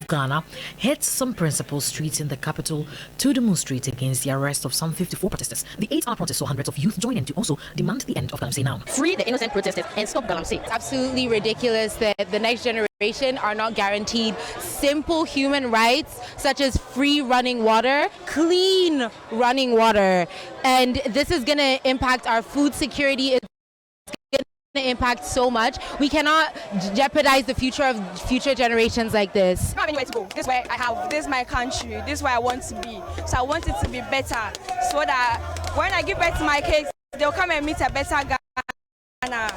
Ghana heads some principal streets in the capital to demonstrate against the arrest of some 54 protesters. The 8-hour protest saw hundreds of youth join in to also demand the end of Galamsey now. Free the innocent protesters and stop Galamsey. It's absolutely ridiculous that the next generation are not guaranteed simple human rights such as free running water, clean running water. And this is going to impact our food security. It's going to impact so much. We cannot jeopardize the future of future generations like this. I don't have anywhere to go. This is where I have. This is my country. This is where I want to be. So I want it to be better so that when I give birth to my kids, they'll come and meet a better Ghana.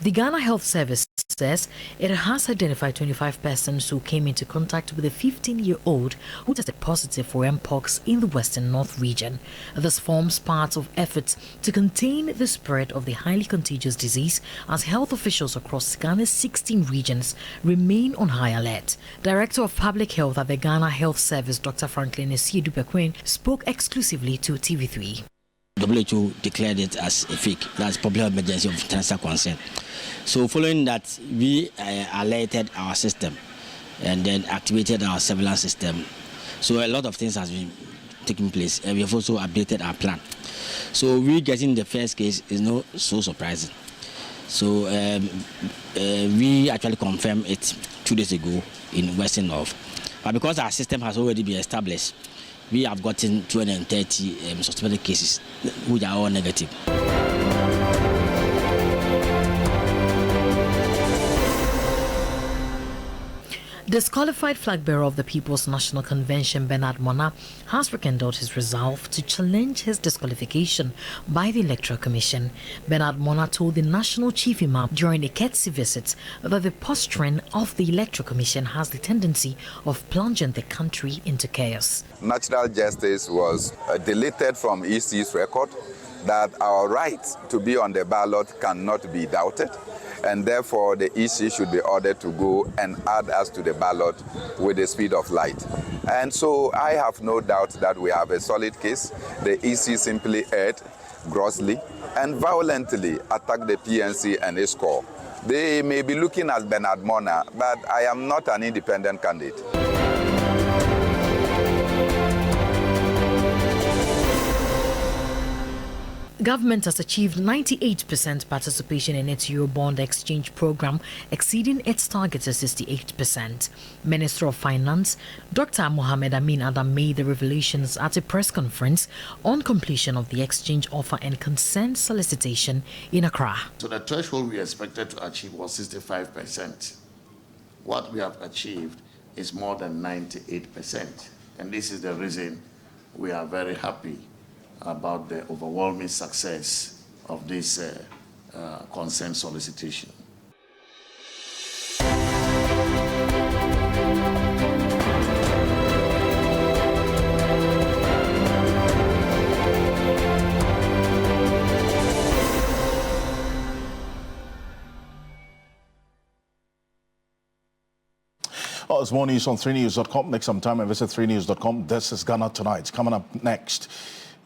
The Ghana Health Service says it has identified 25 persons who came into contact with a 15-year-old who tested positive for Mpox in the Western North region. This forms part of efforts to contain the spread of the highly contagious disease as health officials across Ghana's 16 regions remain on high alert. Director of Public Health at the Ghana Health Service, Dr. Franklin Esiedupekwen, spoke exclusively to TV3. WHO declared it as a fake. That's public emergency of international concern. So following that, we alerted our system and then activated our surveillance system. So a lot of things has been taking place, and we have also updated our plan. So we getting the first case is not so surprising. So we actually confirmed it 2 days ago in Western North. But because our system has already been established, we have gotten 230 suspected cases, which are all negative. Disqualified flag bearer of the People's National Convention, Bernard Mona, has rekindled his resolve to challenge his disqualification by the Electoral Commission. Bernard Mona told the National Chief Imam during a courtesy visit that the posturing of the Electoral Commission has the tendency of plunging the country into chaos. Natural justice was deleted from EC's record, that our right to be on the ballot cannot be doubted, and therefore the EC should be ordered to go and add us to the ballot with the speed of light. And so I have no doubt that we have a solid case. The EC simply erred grossly and violently attacked the PNC and its core. They may be looking at Bernard Mona, but I am not an independent candidate. Government has achieved 98% participation in its Eurobond exchange program, exceeding its target of 68%. Minister of Finance, Dr. Mohamed Amin Adam, made the revelations at a press conference on completion of the exchange offer and consent solicitation in Accra. So the threshold we expected to achieve was 65%. What we have achieved is more than 98%. And this is the reason we are very happy about the overwhelming success of this consent solicitation. Well, it's more news on 3news.com. Make some time and visit 3news.com. This is Ghana Tonight. Coming up next,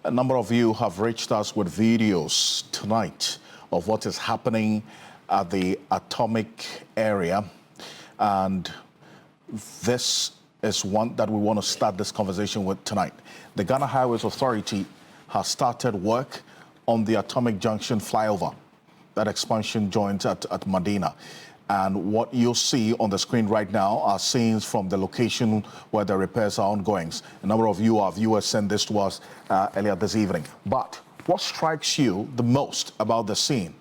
a number of you have reached us with videos tonight of what is happening at the atomic area. And this is one that we want to start this conversation with tonight. The Ghana Highways Authority has started work on the Atomic Junction flyover, that expansion joint at Medina. And what you'll see on the screen right now are scenes from the location where the repairs are ongoing. A number of you, our viewers, sent this to us earlier this evening. But what strikes you the most about the scene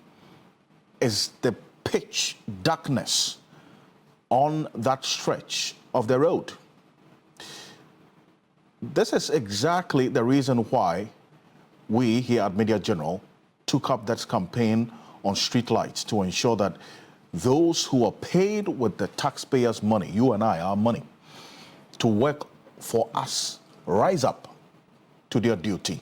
is the pitch darkness on that stretch of the road. This is exactly the reason why we here at Media General took up that campaign on street lights to ensure that those who are paid with the taxpayers' money, you and I, our money, to work for us, rise up to their duty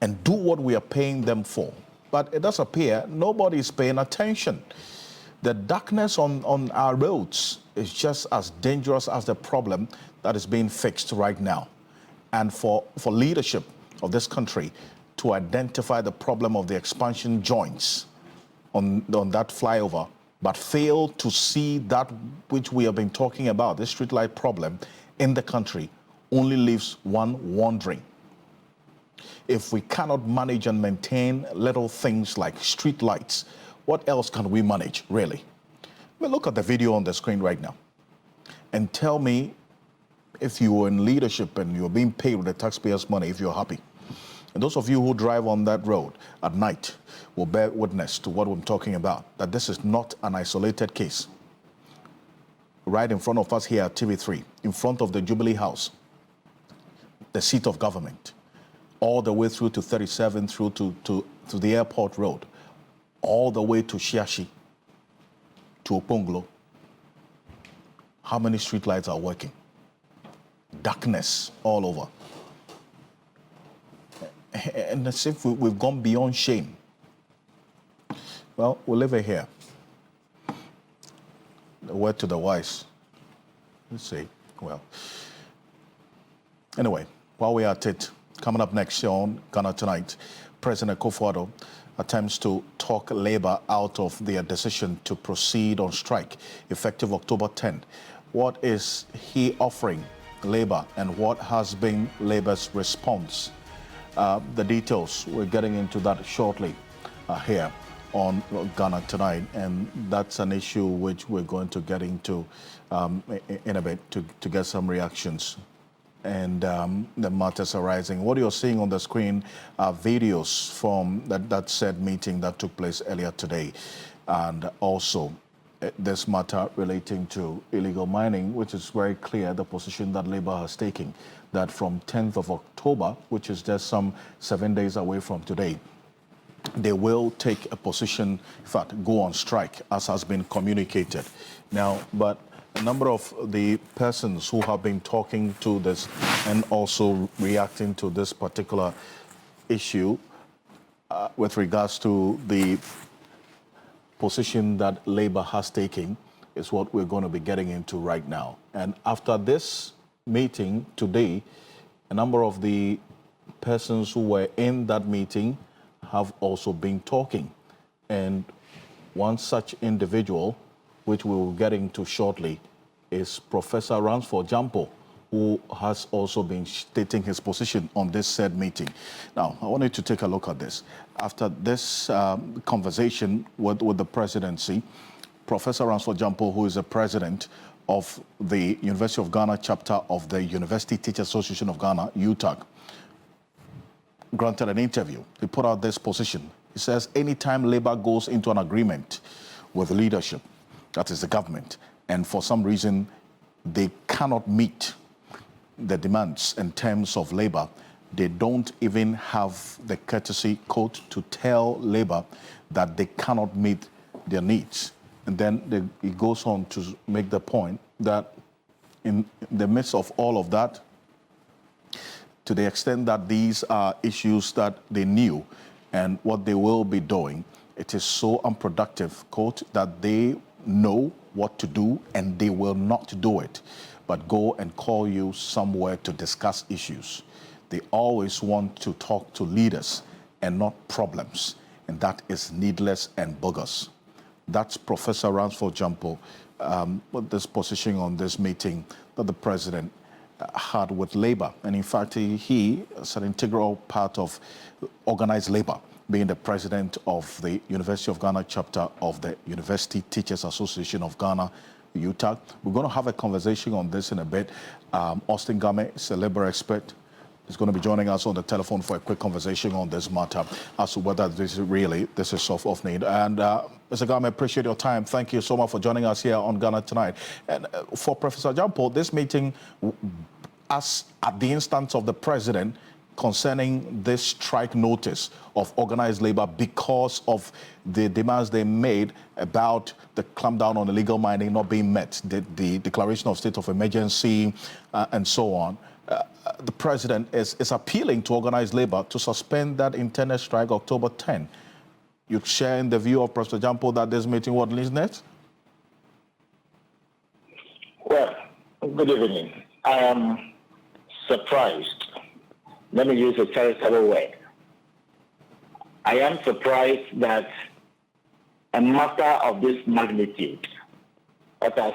and do what we are paying them for. But it does appear nobody is paying attention. The darkness on our roads is just as dangerous as the problem that is being fixed right now. And for leadership of this country to identify the problem of the expansion joints on that flyover, but fail to see that which we have been talking about, this streetlight problem in the country, only leaves one wondering. If we cannot manage and maintain little things like street lights, what else can we manage, really? Well, look at the video on the screen right now and tell me, if you were in leadership and you're being paid with the taxpayers' money, if you're happy. And those of you who drive on that road at night will bear witness to what I'm talking about, that this is not an isolated case. Right in front of us here at TV3, in front of the Jubilee House, the seat of government, all the way through to 37, through to the airport road, all the way to Shiashi, to Oponglo. How many streetlights are working? Darkness all over. And as if we've gone beyond shame. Well, we'll leave it here. The word to the wise. Let's see. Well, anyway, while we're at it, coming up next on Ghana Tonight, President Akufo-Addo attempts to talk Labour out of their decision to proceed on strike effective October 10th. What is he offering Labour, and what has been Labour's response? The details, we're getting into that shortly here on Ghana Tonight, and that's an issue which we're going to get into in a bit to get some reactions and the matters arising. What you're seeing on the screen are videos from that said meeting that took place earlier today, and also this matter relating to illegal mining, which is very clear the position that Labour has taken, that from 10th of October, which is just some 7 days away from today, they will take a position, in fact, go on strike, as has been communicated. Now, but a number of the persons who have been talking to this and also reacting to this particular issue with regards to the position that Labour has taken is what we're going to be getting into right now. And after this meeting today, a number of the persons who were in that meeting have also been talking. And one such individual, which we will get into shortly, is Professor Ransford Jampo, who has also been stating his position on this said meeting. Now, I wanted to take a look at this. After this conversation with the presidency, Professor Ransford Jampo, who is the president of the University of Ghana chapter of the University Teachers Association of Ghana, UTAG, granted an interview. He put out this position. He says, anytime Labour goes into an agreement with leadership, that is the government, and for some reason they cannot meet the demands in terms of Labour, they don't even have the courtesy quote to tell Labour that they cannot meet their needs. And then he goes on to make the point that in the midst of all of that, to the extent that these are issues that they knew and what they will be doing, it is so unproductive, quote, that they know what to do and they will not do it, but go and call you somewhere to discuss issues. They always want to talk to leaders and not problems, and that is needless and bogus. That's Professor Ransford Jampo with this position on this meeting that the president had with Labour. And in fact, he is an integral part of organized Labour, being the president of the University of Ghana chapter of the University Teachers Association of Ghana, UTAG. We're going to have a conversation on this in a bit. Austin Game is a Labour expert. He's going to be joining us on the telephone for a quick conversation on this matter as to whether this is of need. And Mr. Game, I appreciate your time. Thank you so much for joining us here on Ghana Tonight. And for Professor Jampo, this meeting, as at the instance of the president, concerning this strike notice of organized Labour because of the demands they made about the clampdown on illegal mining not being met, the declaration of state of emergency and so on. The president is appealing to organized Labour to suspend that intended strike October 10. You share in the view of Professor Jampo that this meeting what leads next? Well, good evening. I am surprised. Let me use a charitable word. I am surprised that a matter of this magnitude that has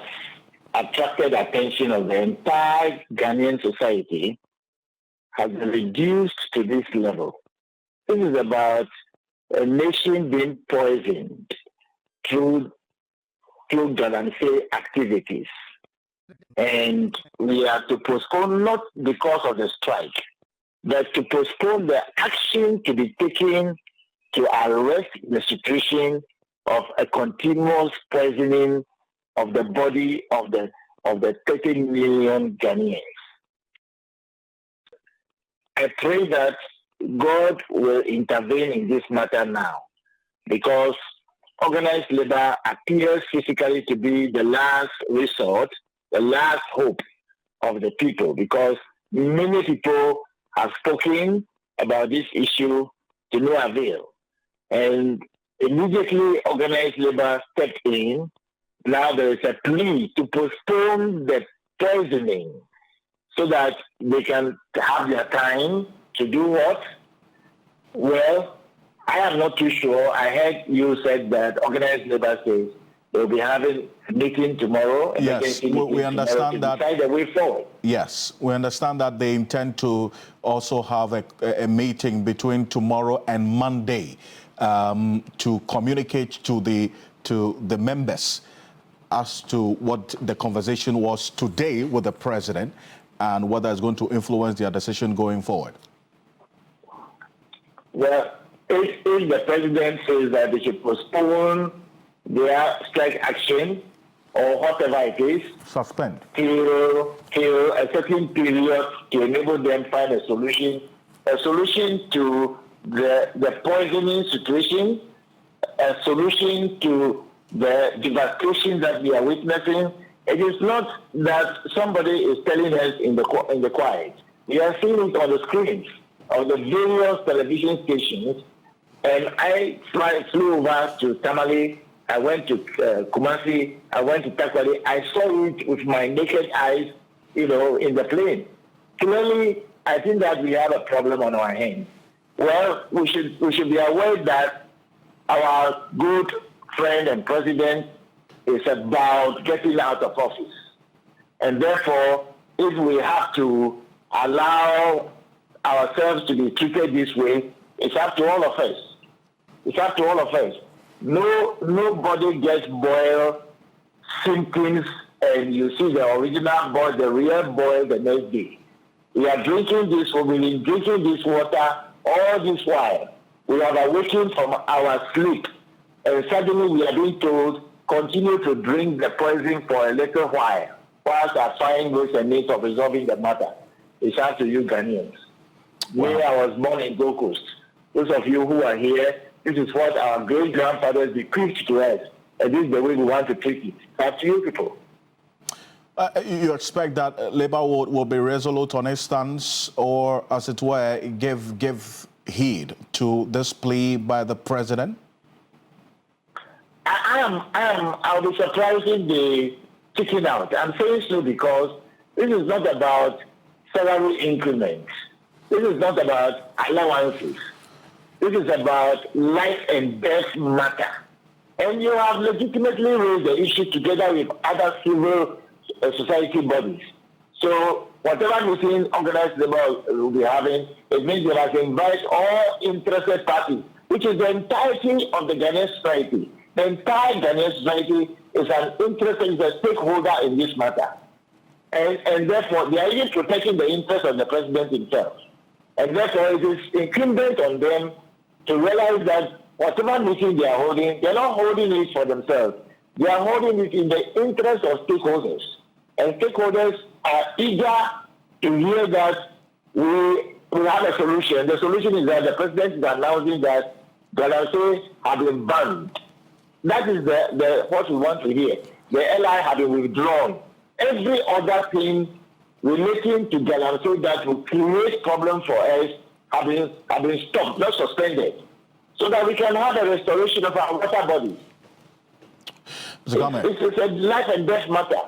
attracted attention of the entire Ghanaian society has been reduced to this level. This is about a nation being poisoned through Galamsey activities. And we are to postpone not because of the strike, but to postpone the action to be taken to arrest the situation of a continuous poisoning of the body of the 30 million Ghanaians. I pray that God will intervene in this matter now, because organized labor appears physically to be the last resort, the last hope of the people, because many people have spoken about this issue to no avail. And immediately organized labor stepped in. Now there is a plea to postpone the poisoning so that they can have their time to do what? Well, I am not too sure. I heard you said that organized labor says they'll be having a meeting tomorrow. Yes, we understand that. Decide the way forward. Yes, we understand that they intend to also have a meeting between tomorrow and Monday to communicate to the members as to what the conversation was today with the president and whether it's going to influence their decision going forward. Well, if the president says that they should postpone their strike action or whatever it is, suspend till a certain period to enable them find a solution to the poisoning situation, a solution to the devastation that we are witnessing. It is not that somebody is telling us in the quiet. We are seeing it on the screens of the various television stations. And I flew over to Tamale. I went to Kumasi. I went to Takwali. I saw it with my naked eyes, in the plane. Clearly, I think that we have a problem on our hands. Well, we should be aware that our good friend and president is about getting out of office. And therefore, if we have to allow ourselves to be treated this way, it's up to all of us. It's up to all of us. Nobody gets boiled symptoms and you see the original boil, the real boil the next day. We are drinking this, we've been drinking this water all this while. We have awakened from our sleep and suddenly we are being told, continue to drink the poison for a little while, whilst I find ways and means of resolving the matter. It's up to you Ghanaians. Wow. Where I was born in Gold Coast, those of you who are here, this is what our great-grandfathers bequeathed to us, and this is the way we want to treat it. It's up to you people. You expect that Labour will be resolute on its stance, or, as it were, give heed to this plea by the president? I'll be surprised if they chicken out. I'm saying so because this is not about salary increments. This is not about allowances. This is about life and death matter. And you have legitimately raised the issue together with other civil society bodies. So whatever meeting organized labor will be having, it means they must invite all interested parties, which is the entirety of the Ghanaian society. The entire Ghanaian society is an interested, is a stakeholder in this matter. And therefore, they are even protecting the interest of the president himself. And therefore, it is incumbent on them to realize that whatever meeting they are holding, they're not holding it for themselves. They are holding it in the interest of stakeholders. And stakeholders are eager to hear that we have a solution. The solution is that the president is announcing that Galamsey have been banned. That is what we want to hear. The LI have been withdrawn. Every other thing relating to Galamsey that will create problems for us have been stopped, not suspended, so that we can have a restoration of our water bodies. It's a life and death matter.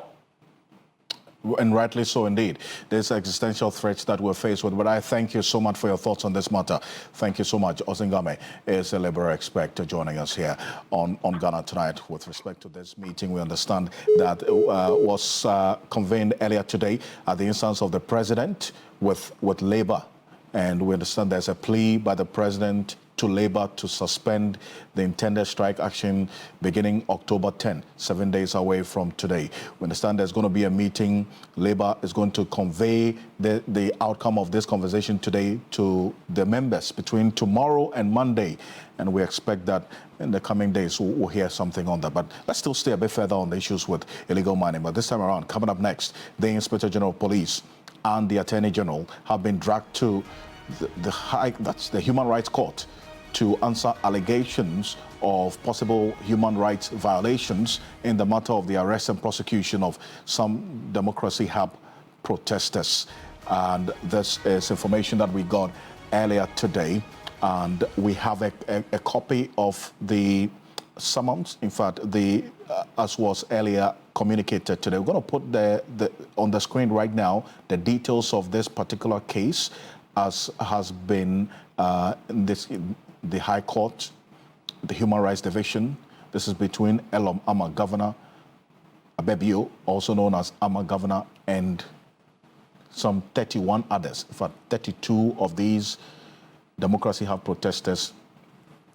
And rightly so indeed. There's existential threats that we're faced with. But I thank you so much for your thoughts on this matter. Thank you so much. Osingame is a labor expert joining us here on Ghana Tonight. With respect to this meeting, we understand that was convened earlier today at the instance of the president with Labour. And we understand there's a plea by the president to Labour to suspend the intended strike action beginning October 10, 7 days away from today. We understand there's going to be a meeting. Labour is going to convey the outcome of this conversation today to the members between tomorrow and Monday. And we expect that in the coming days we'll hear something on that. But let's still stay a bit further on the issues with illegal mining. But this time around, coming up next, the Inspector General of Police and the Attorney General have been dragged to the Human Rights Court to answer allegations of possible human rights violations in the matter of the arrest and prosecution of some Democracy Hub protesters. And this is information that we got earlier today. And we have a copy of the summons. In fact, as was earlier communicated today, we're going to put on the screen right now the details of this particular case, as has been the High Court, the Human Rights Division. This is between Elom Ama Governor Abebio, also known as Ama Governor, and some 31 others. In fact, 32 of these Democracy Hub protesters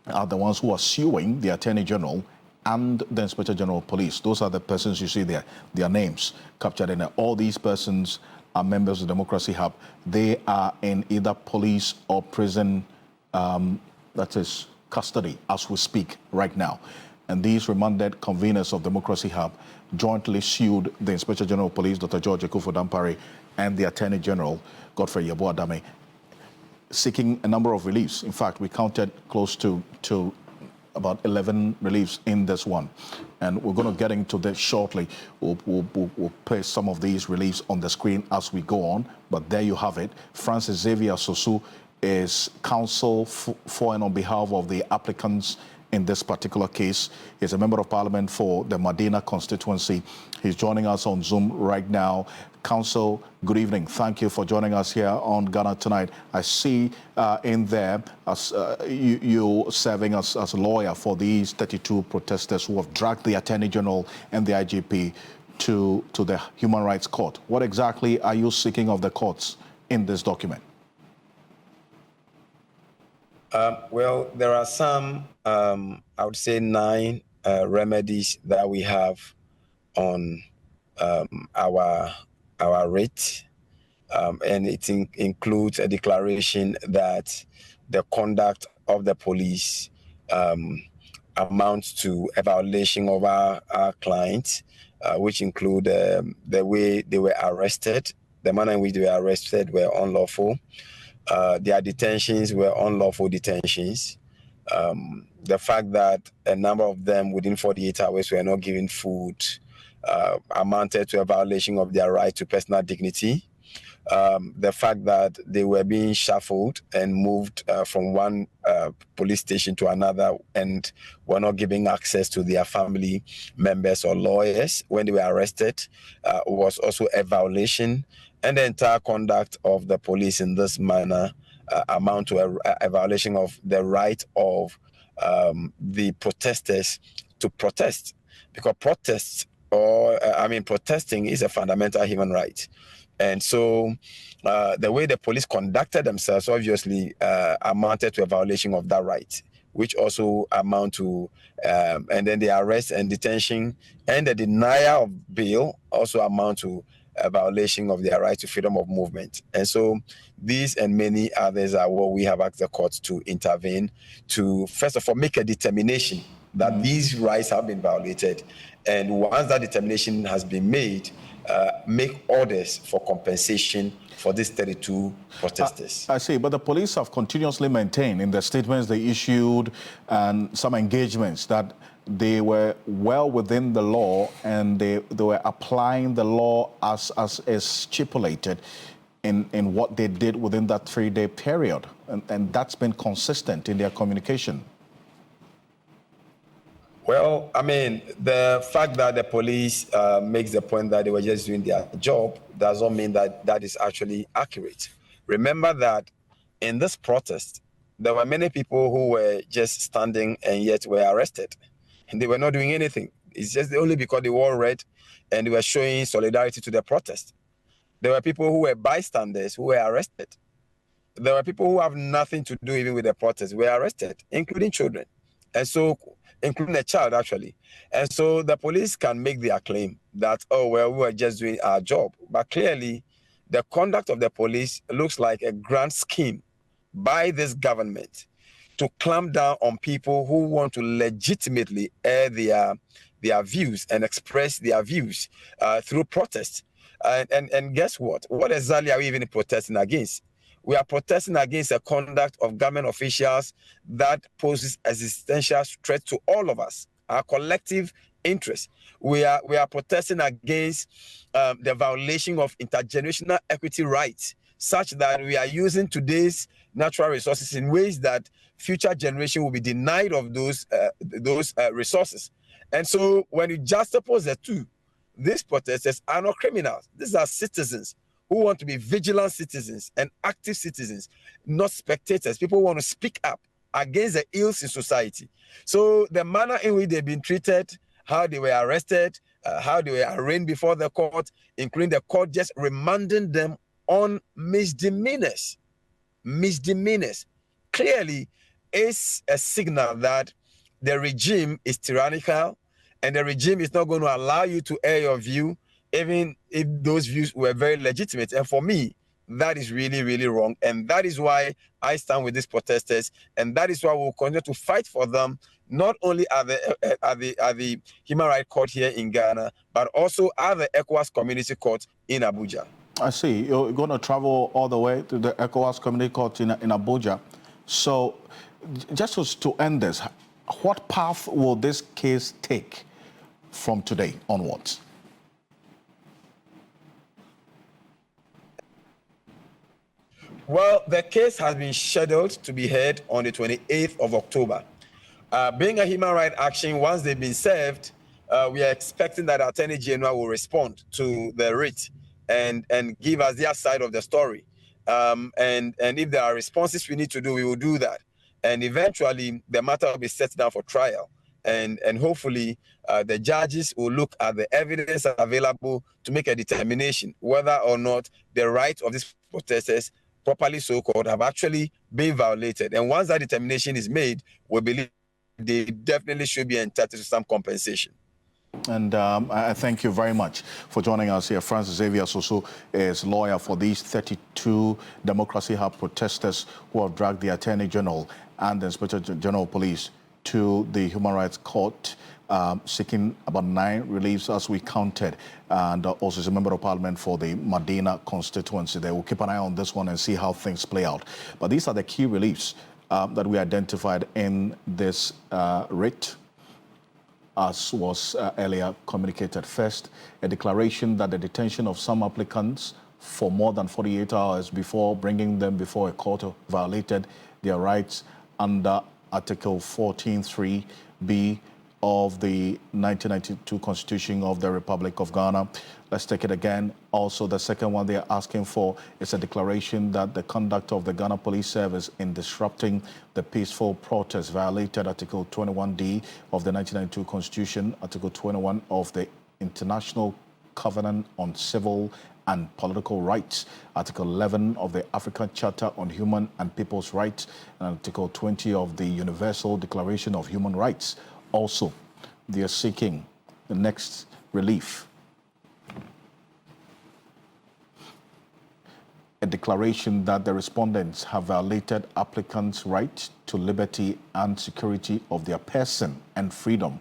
are the ones who are suing the Attorney General and the Inspector General of Police. Those are the persons you see there, their names captured in there. All these persons are members of Democracy Hub. They are in either police or prison, that is custody as we speak right now. And these remanded conveners of Democracy Hub jointly sued the Inspector General of Police, Dr. George Akufo-Addo, and the Attorney General, Godfrey Yeboah-Dame, seeking a number of reliefs. In fact, we counted close to about 11 reliefs in this one. And we're going to get into this shortly. We'll place some of these reliefs on the screen as we go on. But there you have it. Francis Xavier Sosu is counsel for and on behalf of the applicants in this particular case. He's a member of parliament for the Medina constituency. He's joining us on Zoom right now. Counsel, good evening. Thank you for joining us here on Ghana Tonight. I see in there as you serving as a lawyer for these 32 protesters who have dragged the Attorney General and the IGP to the Human Rights Court. What exactly are you seeking of the courts in this document? Well, there are some, I would say 9 remedies that we have on our writ, and it includes a declaration that the conduct of the police amounts to a violation of our clients, which include the way they were arrested, the manner in which they were arrested were unlawful. Their detentions were unlawful detentions. The fact that a number of them within 48 hours were not given food amounted to a violation of their right to personal dignity. The fact that they were being shuffled and moved from one police station to another and were not giving access to their family members or lawyers when they were arrested was also a violation. And the entire conduct of the police in this manner amount to a violation of the right of the protesters to protest, because protesting is a fundamental human right. And so the way the police conducted themselves obviously amounted to a violation of that right, which also amount to, and then the arrest and detention and the denial of bail also amount to a violation of their right to freedom of movement. And so these and many others are what we have asked the courts to intervene to, first of all, make a determination that these rights have been violated. And once that determination has been made, make orders for compensation for these 32 protesters. I see, but the police have continuously maintained in the statements they issued and some engagements that they were well within the law and they were applying the law as stipulated in what they did within that 3-day period. And that's been consistent in their communication. Well, I mean, the fact that the police makes the point that they were just doing their job does not mean that that is actually accurate. Remember that in this protest, there were many people who were just standing and yet were arrested. And they were not doing anything. It's just only because they wore red and they were showing solidarity to the protest. There were people who were bystanders who were arrested. There were people who have nothing to do even with the protest who were arrested, including children. And so, including a child, actually. And so the police can make their claim that, oh, well, we were just doing our job. But clearly, the conduct of the police looks like a grand scheme by this government to clamp down on people who want to legitimately air their views and express their views through protest. And guess what? What exactly are we even protesting against? We are protesting against the conduct of government officials that poses existential threat to all of us, our collective interests. We are protesting against the violation of intergenerational equity rights, such that we are using today's natural resources in ways that future generations will be denied of those resources. And so when you juxtapose the two, these protesters are not criminals. These are citizens who want to be vigilant citizens and active citizens, not spectators. People who want to speak up against the ills in society. So the manner in which they've been treated, how they were arrested, how they were arraigned before the court, including the court just remanding them on misdemeanors, clearly is a signal that the regime is tyrannical and the regime is not going to allow you to air your view, even if those views were very legitimate. And for me, that is really, really wrong. And that is why I stand with these protesters. And that is why we'll continue to fight for them, not only at the Human Rights Court here in Ghana, but also at the ECOWAS Community Court in Abuja. I see. You're going to travel all the way to the ECOWAS Community Court in Abuja. So just to end this, what path will this case take from today onwards? Well, the case has been scheduled to be heard on the 28th of October. Being a human rights action, once they've been served, we are expecting that the Attorney General will respond to the writ and give us their side of the story. And if there are responses we need to do, we will do that. And eventually, the matter will be set down for trial. And hopefully, the judges will look at the evidence available to make a determination whether or not the rights of these protesters, properly so-called, have actually been violated. And once that determination is made, we believe they definitely should be entitled to some compensation. And I thank you very much for joining us here. Francis Xavier Soso is lawyer for these 32 Democracy Hub protesters who have dragged the Attorney General and the Inspector General of Police to the Human Rights Court, seeking about 9 reliefs as we counted, and also is a member of parliament for the Medina constituency. They will keep an eye on this one and see how things play out. But these are the key reliefs that we identified in this writ, as was earlier communicated. First, a declaration that the detention of some applicants for more than 48 hours before bringing them before a court violated their rights under Article 14(3)(b) of the 1992 Constitution of the Republic of Ghana. Let's take it again. Also, the second one they are asking for is a declaration that the conduct of the Ghana Police Service in disrupting the peaceful protest violated Article 21(d) of the 1992 Constitution, Article 21 of the International Covenant on Civil and Political Rights, Article 11 of the African Charter on Human and People's Rights, and Article 20 of the Universal Declaration of Human Rights. Also, they are seeking the next relief, a declaration that the respondents have violated applicants' right to liberty and security of their person and freedom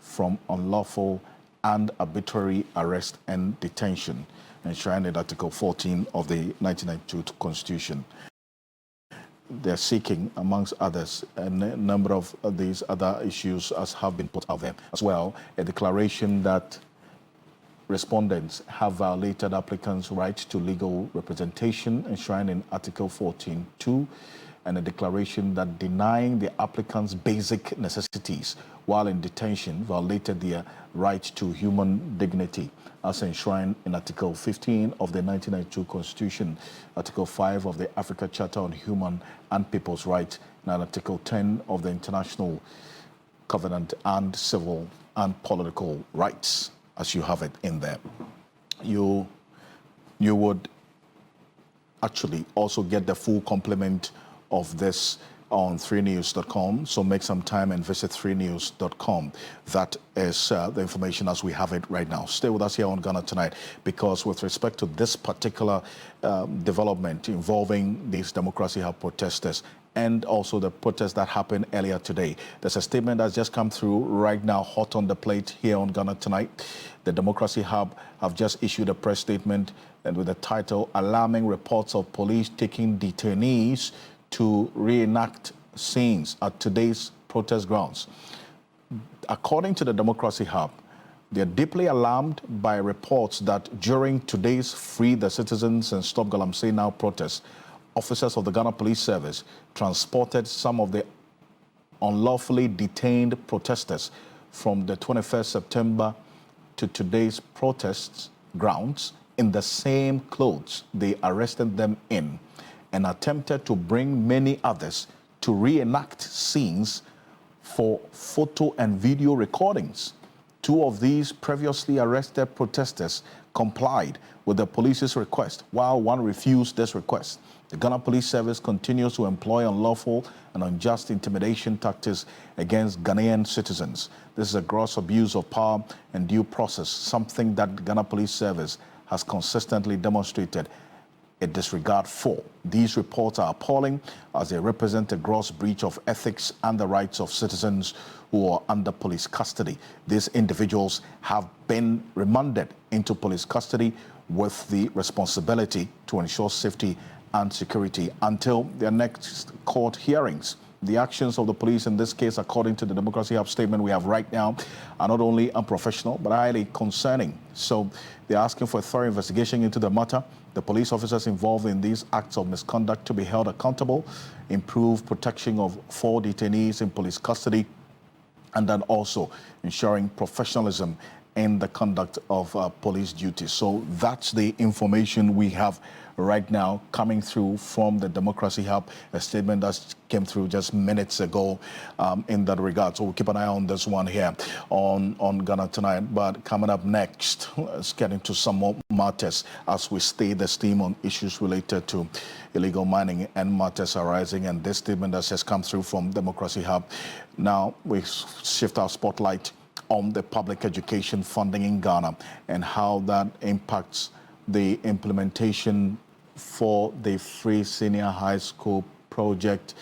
from unlawful and arbitrary arrest and detention, enshrined in Article 14 of the 1992 Constitution. They're seeking, amongst others, a number of these other issues as have been put out there as well, a declaration that respondents have violated applicants' right to legal representation, enshrined in Article 14(2), and a declaration that denying the applicants basic necessities while in detention violated their right to human dignity as enshrined in Article 15 of the 1992 Constitution, Article 5 of the Africa Charter on Human and People's Rights, and Article 10 of the International Covenant on Civil and Political Rights, as you have it in there. You would actually also get the full complement of this on 3news.com, so make some time and visit 3news.com. That is the information as we have it right now. Stay with us here on Ghana Tonight, because with respect to this particular development involving these Democracy Hub protesters and also the protest that happened earlier today, there's a statement that's just come through right now, hot on the plate here on Ghana Tonight. The Democracy Hub have just issued a press statement and with the title, Alarming Reports of Police Taking Detainees to Reenact Scenes at Today's Protest Grounds. According to the Democracy Hub, they're deeply alarmed by reports that during today's Free the Citizens and Stop Galamsey Now protest, officers of the Ghana Police Service transported some of the unlawfully detained protesters from the 21st September to today's protests grounds in the same clothes they arrested them in, and attempted to bring many others to reenact scenes for photo and video recordings. Two of these previously arrested protesters complied with the police's request, while one refused this request. The Ghana Police Service continues to employ unlawful and unjust intimidation tactics against Ghanaian citizens. This is a gross abuse of power and due process, something that the Ghana Police Service has consistently demonstrated a disregard for. These reports are appalling as they represent a gross breach of ethics and the rights of citizens who are under police custody. These individuals have been remanded into police custody with the responsibility to ensure safety and security until their next court hearings. The actions of the police in this case, according to the Democracy Hub statement we have right now, are not only unprofessional but highly concerning. So they're asking for a thorough investigation into the matter. The police officers involved in these acts of misconduct to be held accountable, improve protection of 4 detainees in police custody, and then also ensuring professionalism in the conduct of police duties. So that's the information we have right now coming through from the Democracy Hub, a statement that came through just minutes ago in that regard. So we'll keep an eye on this one here on Ghana Tonight. But coming up next, let's get into some more matters as we stay the steam on issues related to illegal mining and matters arising. And this statement that has come through from Democracy Hub. Now we shift our spotlight on the public education funding in Ghana and how that impacts the implementation for the free senior high school project.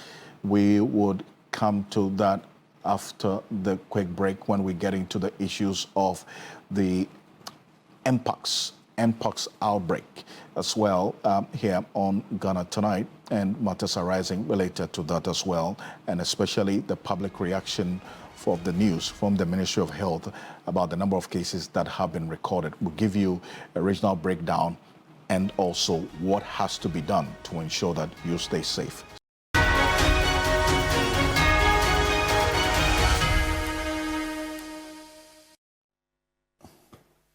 We would come to that after the quick break when we get into the issues of the Mpox outbreak as well here on Ghana Tonight, and matters arising related to that as well, and especially the public reaction for the news from the Ministry of Health about the number of cases that have been recorded. We'll give you a regional breakdown and also what has to be done to ensure that you stay safe.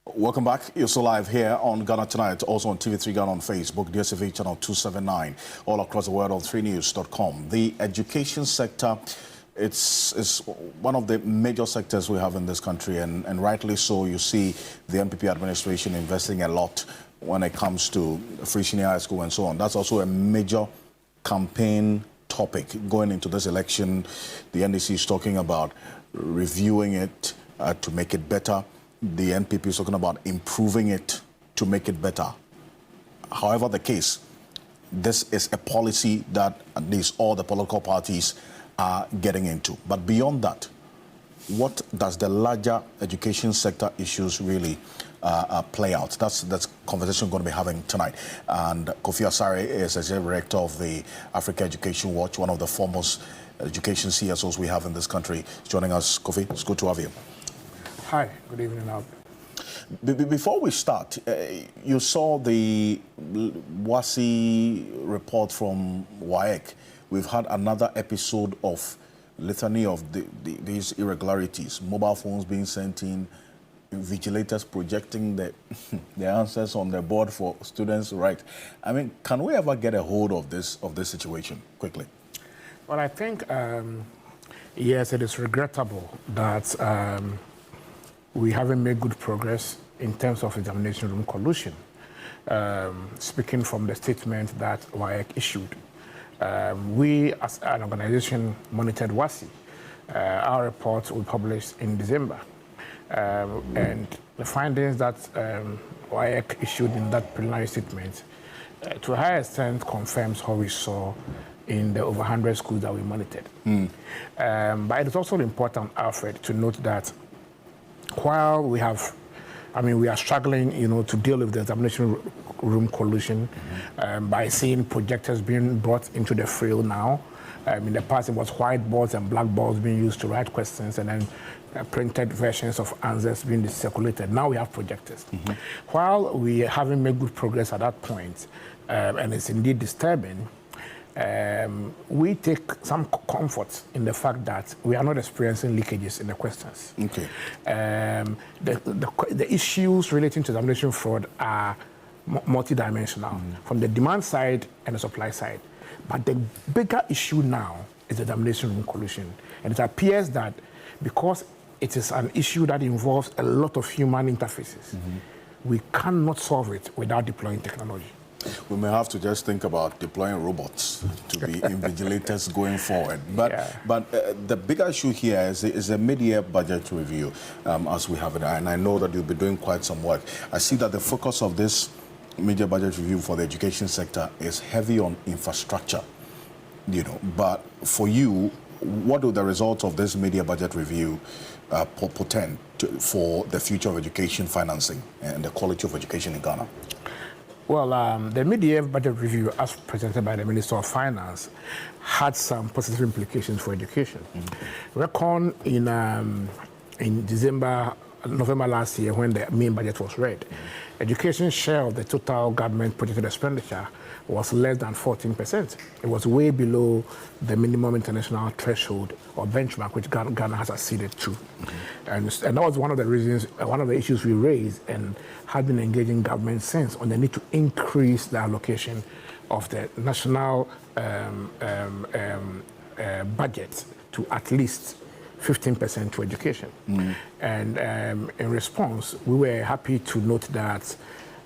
Welcome back. You're still live here on Ghana Tonight, also on TV3 Ghana on Facebook, DSTV channel 279, all across the world on 3news.com. The education sector, it's one of the major sectors we have in this country, and rightly so. You see the NPP administration investing a lot when it comes to free senior high school and so on. That's also a major campaign topic going into this election. The NDC is talking about reviewing it to make it better. The NPP is talking about improving it to make it better. However the case, this is a policy that at least all the political parties are getting into. But beyond that, what does the larger education sector issues really play out? That's conversation we're going to be having tonight. And Kofi Asare is Executive Director of the Africa Education Watch, one of the foremost education CSOs we have in this country. He's joining us. Kofi, it's good to have you. Hi, good evening, Ab. Before we start, you saw the WASI report from WAEC, we've had another episode of litany of these irregularities, mobile phones being sent in, vigilators projecting the answers on the board for students, right? I mean, can we ever get a hold of this situation quickly? Well, I think, yes, it is regrettable that we haven't made good progress in terms of examination room collusion. Speaking from the statement that WAEC issued, we as an organization monitored WASI. Our report we published in December. And the findings that WAEC issued in that preliminary statement to a high extent confirms what we saw in the over 100 schools that we monitored. But it is also important, Alfred, to note that while we have, we are struggling, to deal with the examination room collusion by seeing projectors being brought into the field now. In the past, it was whiteboards and blackboards being used to write questions, and then printed versions of answers being circulated. Now we have projectors. While we haven't made good progress at that point, and it's indeed disturbing, we take some comfort in the fact that we are not experiencing leakages in the questions. Okay. The issues relating to examination fraud are multidimensional, from the demand side and the supply side. But the bigger issue now is the examination room collusion. And it appears that because it is an issue that involves a lot of human interfaces, we cannot solve it without deploying technology. We may have to just think about deploying robots to be invigilators going forward. But the bigger issue here is a mid-year budget review, as we have it. And I know that you'll be doing quite some work. I see that the focus of this mid-year budget review for the education sector is heavy on infrastructure, But for you, what do the results of this mid-year budget review portend for the future of education financing and the quality of education in Ghana? Well, the mid-year budget review, as presented by the Minister of Finance, had some positive implications for education. Reckon in November last year, when the main budget was read, education's share of the total government projected expenditure was less than 14%. It was way below the minimum international threshold or benchmark which Ghana has acceded to. And that was one of the reasons, one of the issues we raised and had been engaging government since on the need to increase the allocation of the national budget to at least 15% to education. And in response, we were happy to note that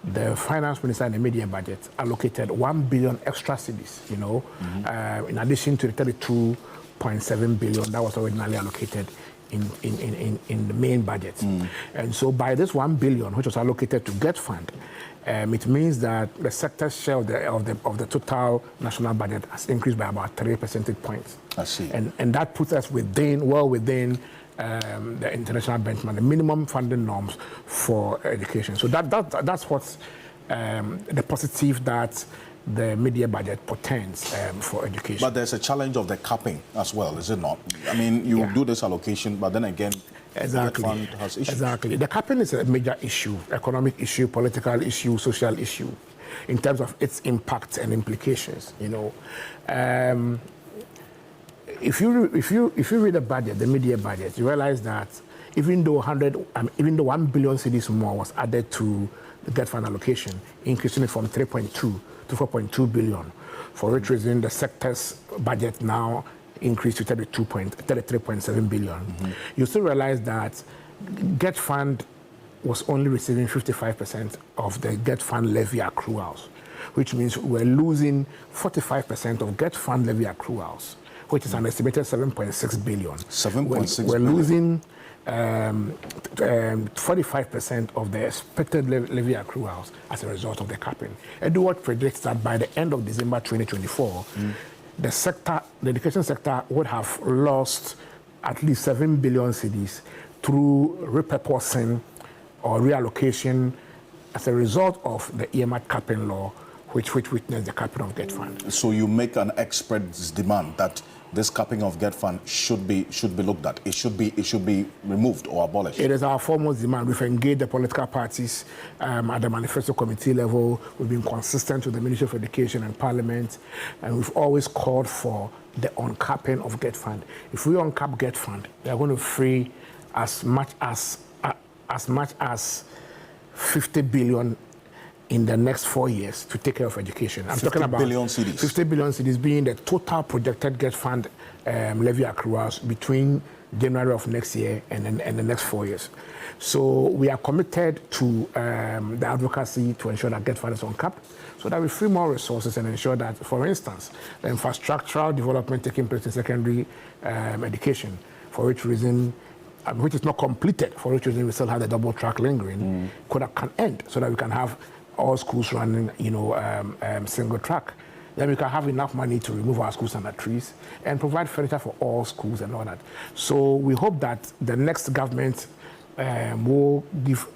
the finance minister in the mid-year budget allocated 1 billion extra cedis, in addition to the 32.7 billion that was originally allocated in the main budget. And so by this 1 billion, which was allocated to GET Fund, it means that the sector's share of the total national budget has increased by about 3 percentage points. I see. And that puts us well within the international benchmark, the minimum funding norms for education. So that's what's the positive that the mid-year budget portends for education. But there's a challenge of the capping as well, is it not? I mean, you do this allocation, but then again, exactly. the fund has issues. Exactly. The capping is a major issue, economic issue, political issue, social issue, in terms of its impact and implications. If you read the budget, the mid-year budget, you realize that even though 1 billion cedis more was added to the GET Fund allocation, increasing it from 3.2 to 4.2 billion, for which reason the sector's budget now increased to 33.7 billion. You still realize that GET Fund was only receiving 55% of the GET Fund levy accruals, which means we're losing 45% of GET Fund levy accruals, which is an estimated 7.6 billion. 7.6 We're billion. losing 45% of the expected levy accruals as a result of the capping. Edward predicts that by the end of December 2024, the education sector would have lost at least 7 billion cedis through repurposing or reallocation as a result of the earmark capping law, which witnessed the capping of GET Fund. So you make an expert's demand that this capping of GET Fund should be looked at. It should be removed or abolished. It is our foremost demand. We've engaged the political parties at the manifesto committee level. We've been consistent with the Ministry of Education and Parliament, and we've always called for the uncapping of Get Fund. If we uncap Get Fund, we are going to free as much as 50 billion in the next 4 years to take care of education. I'm talking about 50 billion cedis. 50 billion cedis being the total projected Get Fund levy accruals between January of next year and the next 4 years. So we are committed to the advocacy to ensure that Get Fund is uncapped, so that we free more resources and ensure that, for instance, the infrastructural development taking place in secondary education, for which reason, which is not completed, for which reason we still have the double track lingering, can end, so that we can have all schools running, single track. Then we can have enough money to remove our schools under trees and provide furniture for all schools and all that. So we hope that the next government will give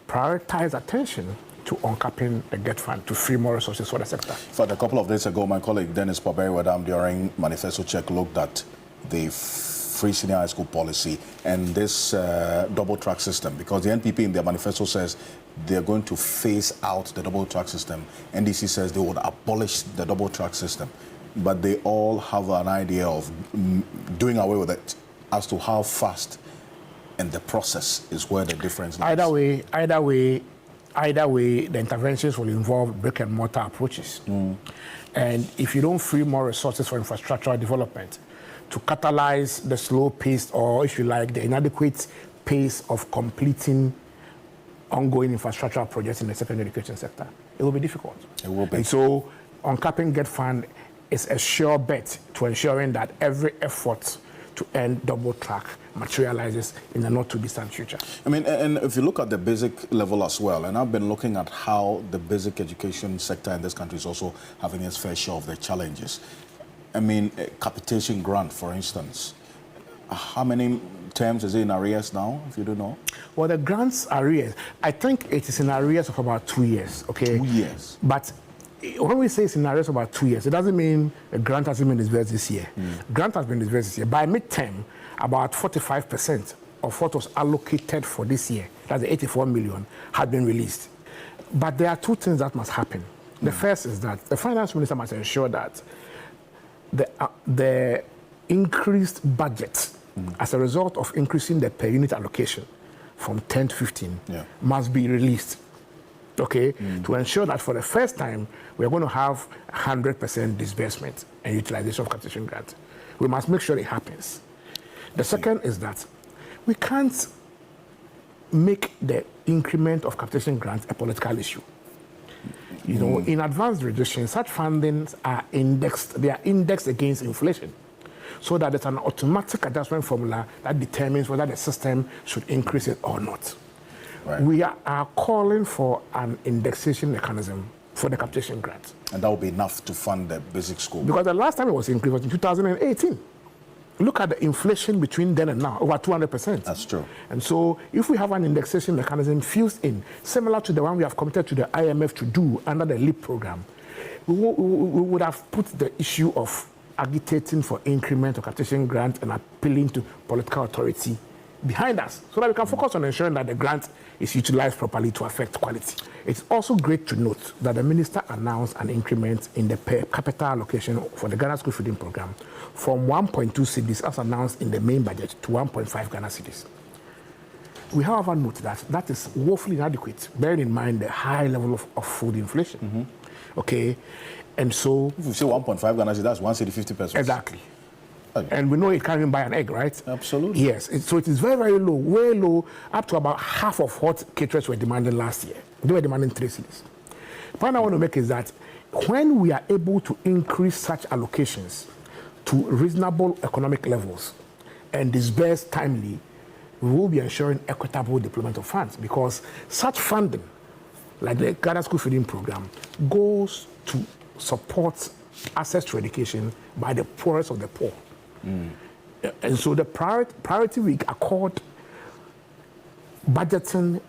prioritized attention to uncapping the Get Fund to free more resources for the sector. But a couple of days ago, my colleague Dennis Poberi during Manifesto Check looked at the free senior high school policy and this double track system, because the NPP in their manifesto says they're going to phase out the double track system. NDC says they would abolish the double track system, but they all have an idea of doing away with it. As to how fast and the process is where the difference lies. Either way, the interventions will involve brick and mortar approaches. And if you don't free more resources for infrastructural development to catalyze the slow pace, or if you like, the inadequate pace of completing ongoing infrastructural projects in the secondary education sector, it will be difficult. It will be. And so uncapping Get Fund is a sure bet to ensuring that every effort to end double track materializes in the not too distant future. I mean, and if you look at the basic level as well, and I've been looking at how the basic education sector in this country is also having its fair share of the challenges. I mean, a capitation grant, for instance, how many terms is it in arrears now, if you don't know? Well, the grants arrears, I think it is in arrears of about 2 years, okay? 2 years. But when we say it's in arrears of about 2 years, it doesn't mean a grant hasn't been disbursed this year. Grant has been disbursed this year. By midterm, about 45% of what was allocated for this year, that's the 84 million, had been released. But there are two things that must happen. The first is that the finance minister must ensure that the increased budget as a result of increasing the per unit allocation from 10 to 15 must be released, okay, to ensure that for the first time we are going to have 100% disbursement and utilization of capitation grant. We must make sure it happens. The second is that we can't make the increment of capitation grants a political issue. You know, in advanced jurisdictions, such fundings are indexed. They are indexed against inflation, so that there's an automatic adjustment formula that determines whether the system should increase it or not. Right. We are calling for an indexation mechanism for the capitation grant. And that will be enough to fund the basic school. Because the last time it was increased was in 2018. Look at the inflation between then and now, over 200%. That's true. And so if we have an indexation mechanism fused in, similar to the one we have committed to the IMF to do under the LEAP program, we would have put the issue of agitating for increment of capitation grant and appealing to political authority behind us, so that we can focus on ensuring that the grant is utilized properly to affect quality. It's also great to note that the minister announced an increment in the per capita allocation for the Ghana School Feeding Program from 1.2 cedis as announced in the main budget to 1.5 Ghana cedis. We, however, note that that is woefully inadequate, bearing in mind the high level of food inflation. Okay, and so if you say 1.5 Ghana cedis, that's 1 cedi 50 pesos. Exactly. And we know it can't even buy an egg, right? Absolutely. Yes. So it is very, very low, way low, up to about half of what caterers were demanding last year. They were demanding 3 cedis. The point I want to make is that when we are able to increase such allocations to reasonable economic levels and disburse timely, we will be ensuring equitable deployment of funds, because such funding, like the Ghana School Feeding Program, goes to support access to education by the poorest of the poor. And so the priority we accord budgeting,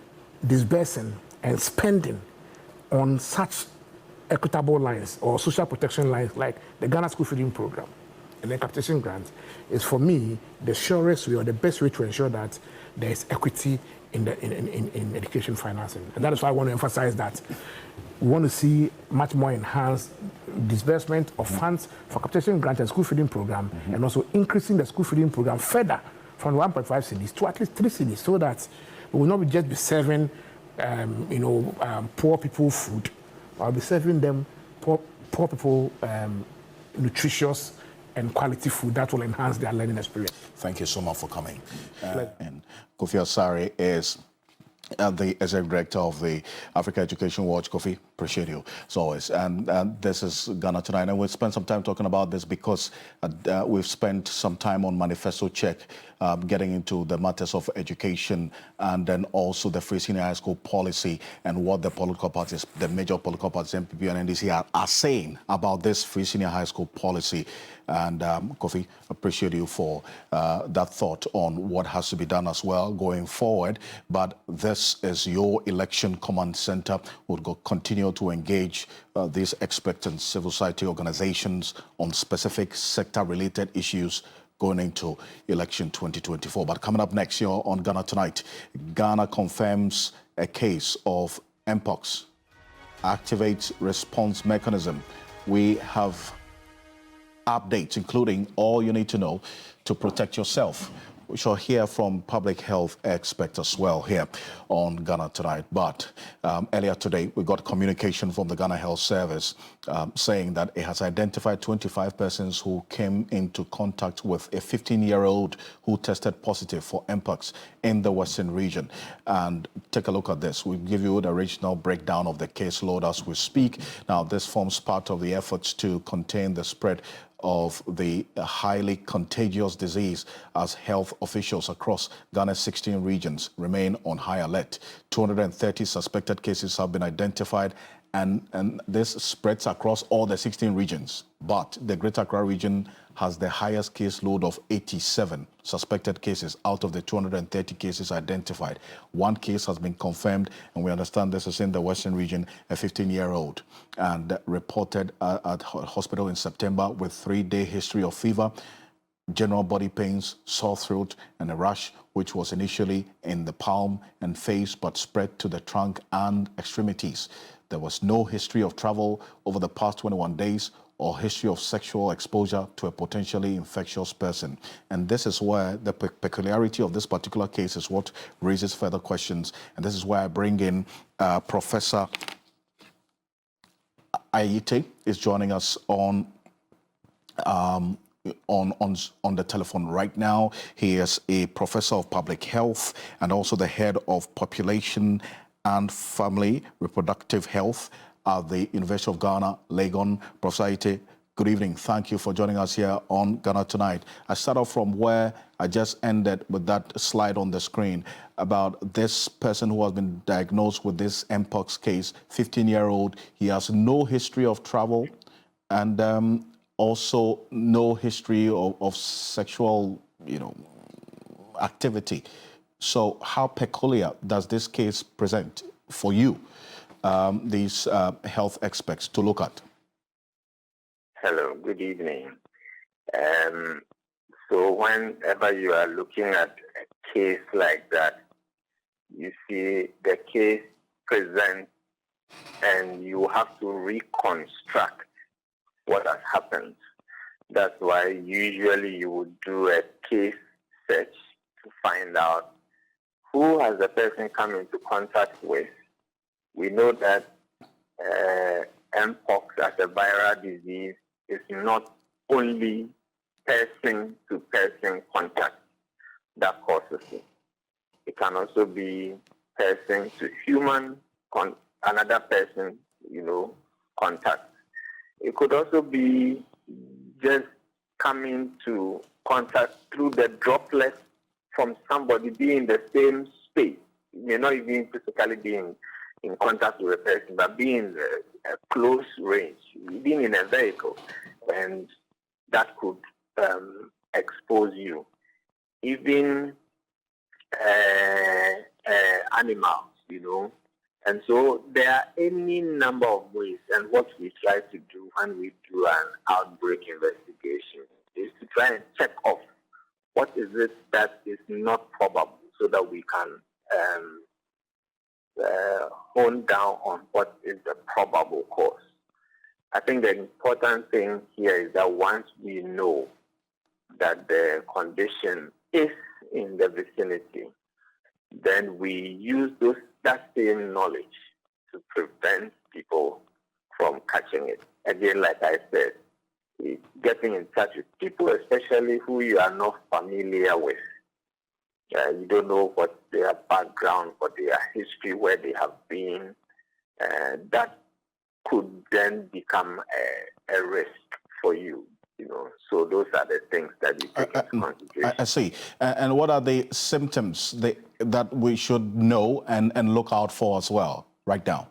disbursing, and spending on such equitable lines or social protection lines like the Ghana School Feeding Program and the capitation grant is, for me, the surest way or the best way to ensure that there is equity in education financing. And that is why I want to emphasize that we want to see much more enhanced disbursement of funds for capitation grant and school feeding program, and also increasing the school feeding program further from 1.5 cedis to at least 3 cedis, so that we will not just be serving poor people food. I'll be serving them poor people nutritious and quality food that will enhance their learning experience. Thank you so much for coming. And Kofi Asare is the Executive Director of the Africa Education Watch. Kofi, appreciate you as always. And this is Ghana Tonight. And we'll spend some time talking about this because we've spent some time on Manifesto Check, getting into the matters of education and then also the free senior high school policy and what the political parties, the major political parties, MPP and NDC are saying about this free senior high school policy. And Kofi, appreciate you for that thought on what has to be done as well going forward. But this is your election command center. We'll continue to engage these expectant civil society organizations on specific sector-related issues going into election 2024. But coming up next year on Ghana Tonight, Ghana confirms a case of Mpox, activates response mechanism. We have updates, including all you need to know to protect yourself. We shall hear from public health experts as well here on Ghana Tonight. But earlier today, we got communication from the Ghana Health Service saying that it has identified 25 persons who came into contact with a 15-year-old who tested positive for Mpox in the Western region. And take a look at this. We'll give you the original breakdown of the caseload as we speak. Now, this forms part of the efforts to contain the spread of the highly contagious disease as health officials across Ghana's 16 regions remain on high alert. 230 suspected cases have been identified, and this spreads across all the 16 regions. But the Greater Accra region has the highest caseload of 87 suspected cases out of the 230 cases identified. One case has been confirmed, and we understand this is in the Western region, a 15-year-old, and reported at hospital in September with 3-day history of fever, general body pains, sore throat, and a rash, which was initially in the palm and face but spread to the trunk and extremities. There was no history of travel over the past 21 days or history of sexual exposure to a potentially infectious person. And this is where the peculiarity of this particular case is what raises further questions. And this is why I bring in Professor Ayite is joining us on the telephone right now. He is a professor of public health and also the head of population and family reproductive health at the University of Ghana, Legon. Professor Ayite, good evening. Thank you for joining us here on Ghana Tonight. I start off from where I just ended with that slide on the screen about this person who has been diagnosed with this Mpox case, 15-year-old. He has no history of travel and also no history of sexual, activity. So how peculiar does this case present for you, these health experts, to look at? Hello, good evening. So whenever you are looking at a case like that, you see the case present and you have to reconstruct what has happened. That's why usually you would do a case search to find out who has the person come into contact with. We know that Mpox as a viral disease is not only person-to-person contact that causes it. It can also be person-to-human, another person, contact. It could also be just coming to contact through the droplets from somebody being in the same space. You may not even physically be in contact with a person, but being in a close range, being in a vehicle, and that could expose you. Even animals, And so there are any number of ways, and what we try to do when we do an outbreak investigation is to try and check off what is it that is not probable so that we can hone down on what is the probable cause. I think the important thing here is that once we know that the condition is in the vicinity, then we use that same knowledge to prevent people from catching it. Again, like I said, getting in touch with people, especially who you are not familiar with. You don't know what their background, what their history, where they have been. That could then become a risk for you. So those are the things that you take into consideration. I see. And what are the symptoms that we should know and look out for as well right now?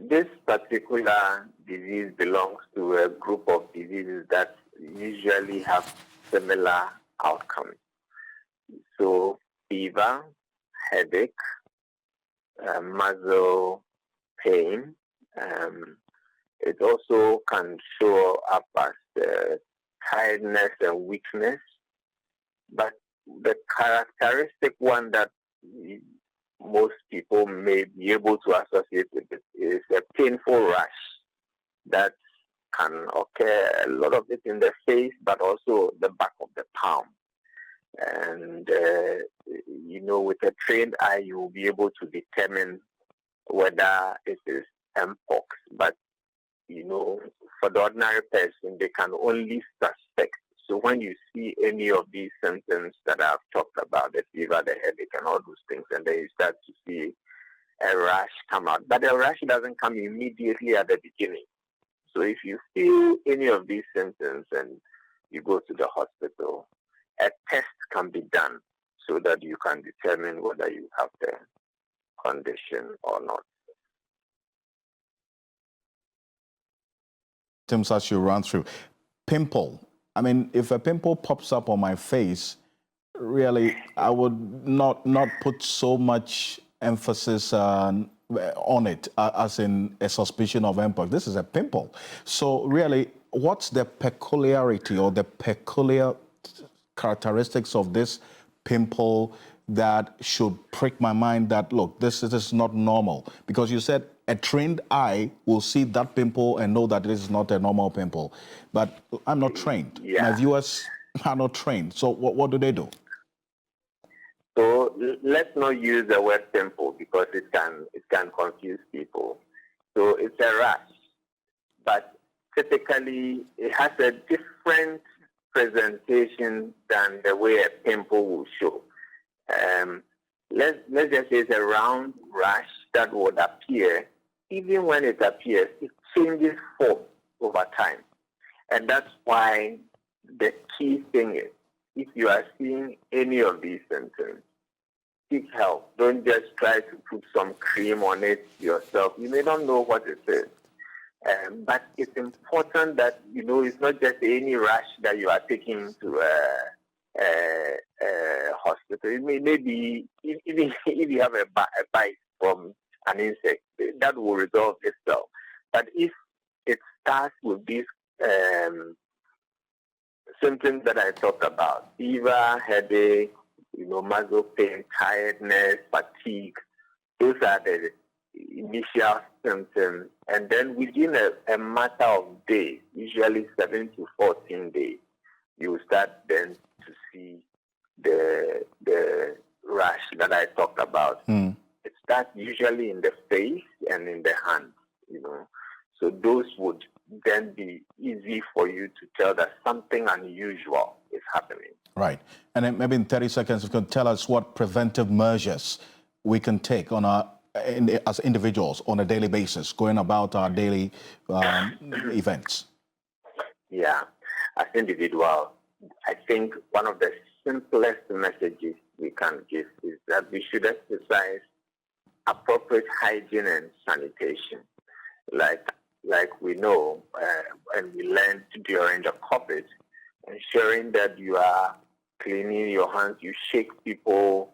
This particular disease belongs to a group of diseases that usually have similar outcomes. So fever, headache, muscle pain. It also can show up as tiredness and weakness. But the characteristic one that most people may be able to associate with it is a painful rash that can occur, a lot of it in the face, but also the back of the palm. And, with a trained eye, you will be able to determine whether it is Mpox. But, for the ordinary person, they can only suspect. So when you see any of these symptoms that I've talked about, the fever, the headache, and all those things, and then you start to see a rash come out. But the rash doesn't come immediately at the beginning. So if you feel any of these symptoms and you go to the hospital, a test can be done so that you can determine whether you have the condition or not. Symptoms as you run through. Pimple. I mean, if a pimple pops up on my face, really, I would not put so much emphasis on it as in a suspicion of Mpox. This is a pimple. So really, what's the peculiarity or the peculiar characteristics of this pimple that should prick my mind that, look, this is not normal? Because you said a trained eye will see that pimple and know that this is not a normal pimple. But I'm not trained. Yeah. My viewers are not trained. So what do they do? So let's not use the word pimple because it can confuse people. So it's a rash, but typically it has a different presentation than the way a pimple will show. Let's just say it's a round rash that would appear. Even when it appears, it changes form over time. And that's why the key thing is, if you are seeing any of these symptoms, seek help. Don't just try to put some cream on it yourself. You may not know what it is. But it's important that, it's not just any rash that you are taking to a hospital. It may be, even if you have a bite from an insect, that will resolve itself. But if it starts with these symptoms that I talked about, fever, headache, muscle pain, tiredness, fatigue, those are the initial symptoms. And then within a matter of days, usually 7 to 14 days, you start then to see the rash that I talked about. It starts usually in the face and in the hands, So those would then be easy for you to tell that something unusual is happening. Right. And then maybe in 30 seconds, you can tell us what preventive measures we can take on as individuals on a daily basis, going about our daily events. Yeah. As individuals, I think one of the simplest messages we can give is that we should exercise appropriate hygiene and sanitation. Like we know and we learned during the COVID, ensuring that you are cleaning your hands, you shake people,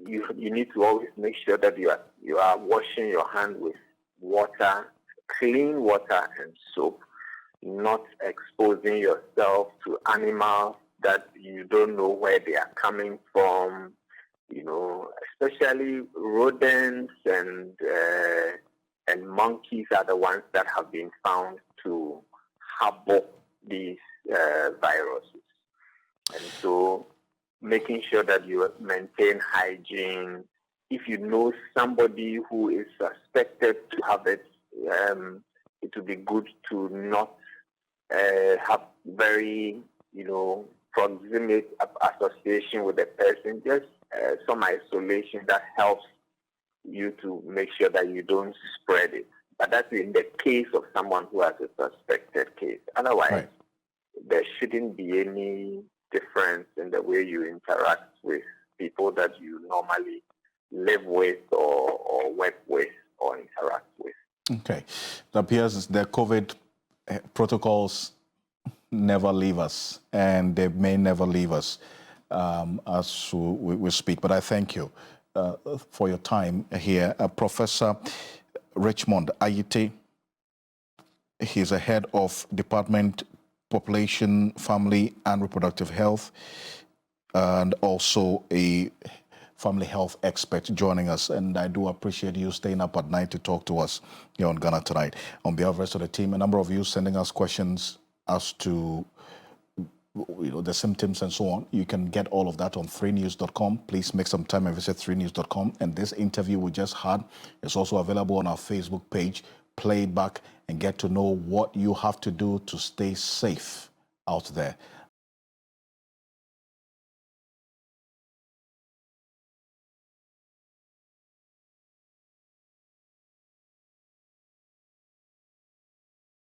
you need to always make sure that you are washing your hand with water, clean water and soap, not exposing yourself to animals that you don't know where they are coming from, especially rodents and monkeys are the ones that have been found to harbor these viruses. And so making sure that you maintain hygiene. If you know somebody who is suspected to have it, it would be good to not have very, proximate association with the person, just some isolation that helps you to make sure that you don't spread it. But that's in the case of someone who has a suspected case. Otherwise, there shouldn't be any difference in the way you interact with people that you normally live with or work with or interact with. Okay. It appears the COVID protocols never leave us, and they may never leave us as we speak. But I thank you for your time here. Professor Richmond Ayite, he's a head of Department Population, Family and Reproductive Health, and also a family health expert joining us. And I do appreciate you staying up at night to talk to us here on Ghana Tonight. On behalf of the rest of the team, a number of you sending us questions as to the symptoms and so on. You can get all of that on 3news.com. Please make some time and visit 3news.com. And this interview we just had is also available on our Facebook page. Play it back and get to know what you have to do to stay safe out there.